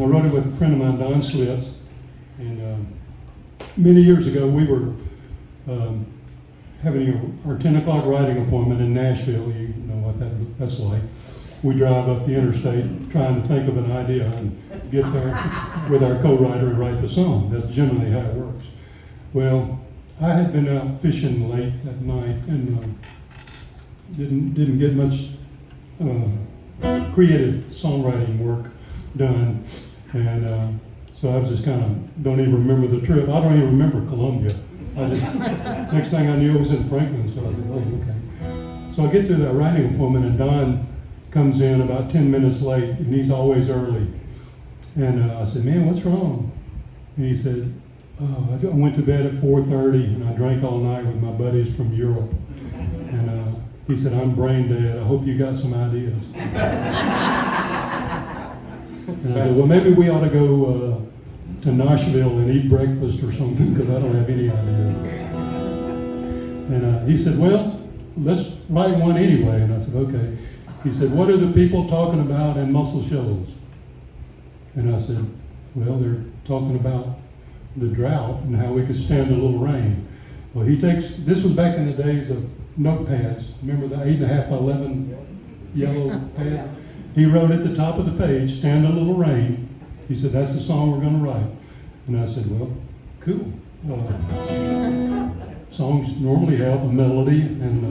wrote it with a friend of mine, Don Schlitz. And many years ago, we were having our 10 o'clock writing appointment in Nashville. You know what that's like. We drive up the interstate trying to think of an idea and get there with our co-writer and write the song. That's generally how it works. Well, I had been out fishing late that night and didn't get much creative songwriting work done. And so I was just kind of, don't even remember the trip. I don't even remember Columbia. Next thing I knew, I was in Franklin, so I said, oh, okay. So I get to that writing appointment, and Don comes in about 10 minutes late, and he's always early. And I said, man, what's wrong? And he said, oh, I went to bed at 4:30, and I drank all night with my buddies from Europe. And he said, I'm brain dead. I hope you got some ideas. And I said, well, maybe we ought to go to Nashville and eat breakfast or something, because I don't have any idea. And he said, well, let's write one anyway. And I said, okay. He said, what are the people talking about in Muscle Shoals? And I said, well, they're talking about the drought and how we could stand a little rain. Well, this was back in the days of notepads. Remember the 8.5 by 11 yellow pad? He wrote at the top of the page, stand a little rain. He said, that's the song we're going to write. And I said, well, cool. Songs normally have a melody and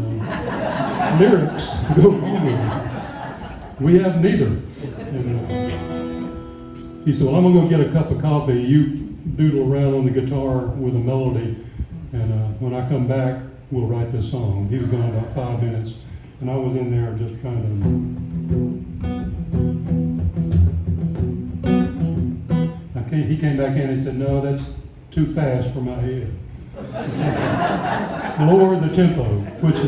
lyrics to go along with it. We have neither. And he said, well, I'm going to go get a cup of coffee. You doodle around on the guitar with a melody, and when I come back, we'll write this song. He was gone about 5 minutes, and I was in there just trying to... He came back in and said, no, that's too fast for my head. Lower the tempo, which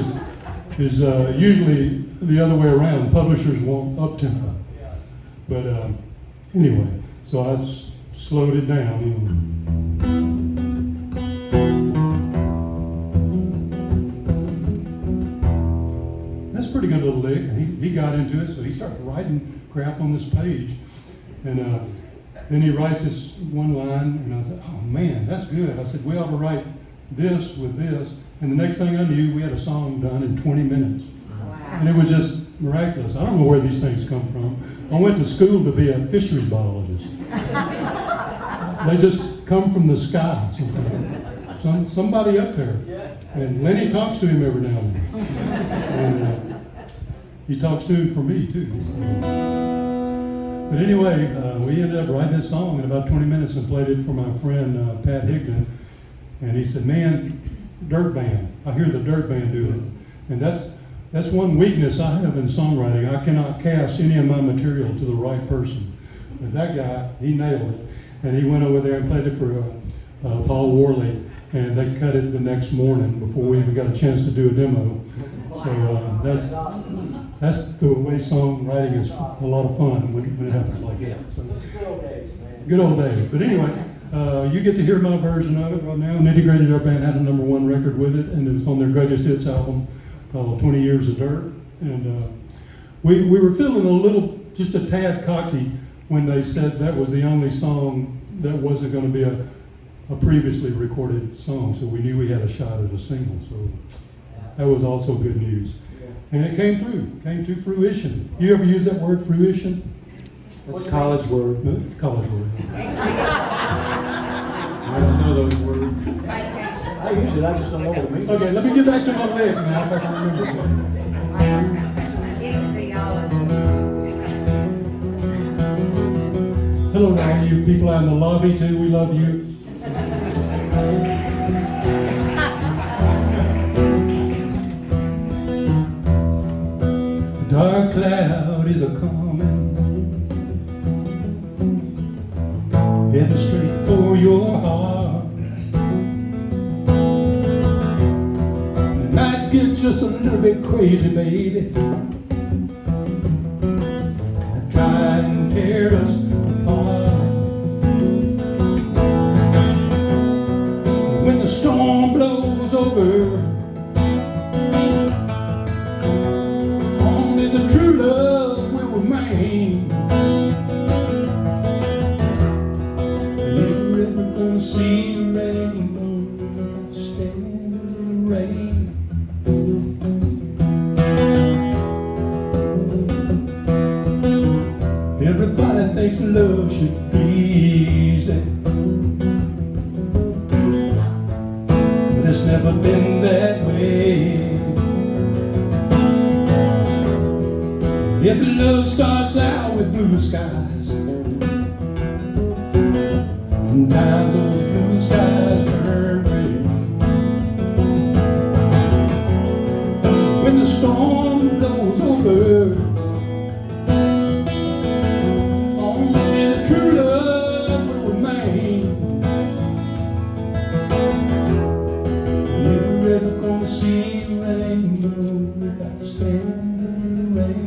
is usually the other way around. Publishers want up tempo. But anyway, so I slowed it down. That's a pretty good little lick. He got into it, so he started writing crap on this page. And then he writes this one line, and I said, oh man, that's good. I said, we ought to write this with this. And the next thing I knew, we had a song done in 20 minutes. Wow. And it was just miraculous. I don't know where these things come from. I went to school to be a fisheries biologist. They just come from the sky sometimes. Somebody up there. And Lenny talks to him every now and then. And he talks to him for me, too. But anyway, we ended up writing this song in about 20 minutes and played it for my friend Pat Higdon. And he said, man, dirt band. I hear the dirt band do it. And that's one weakness I have in songwriting. I cannot cast any of my material to the right person. But that guy, he nailed it. And he went over there and played it for Paul Worley. And they cut it the next morning before we even got a chance to do a demo. So that's the way songwriting is a lot of fun when it happens like that. So, it's good old days, man. Good old days. But anyway, you get to hear my version of it right now. Nitty Gritty Dirt Band had a #1 record with it, and it was on their greatest hits album called 20 Years of Dirt. And we were feeling a little, just a tad cocky when they said that was the only song that wasn't going to be a previously recorded song. So we knew we had a shot at a single. So that was also good news. And it came to fruition. You ever use that word, fruition? That's a college word. No, it's a college word. I don't know those words. I use it, I just don't know what it means. Okay, let me get back to my lick now, if I can remember something. Hello to all you people out in the lobby too, we love you. The dark cloud is a-comin', heading straight for your heart. It might get just a little bit crazy, baby. Try and tear us apart. When the storm blows over, only the true love will remain. love should be easy, but it's never been that way. If love starts out with blue skies, and times those blue skies turn red, when the storm blows over, only the true love will remain. If we're ever gonna see rainbow, we got to stand in the rain.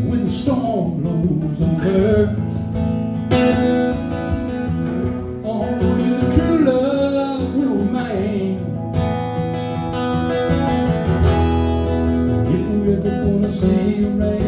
When the storm blows over, only the true love will remain. If we're ever gonna see rain,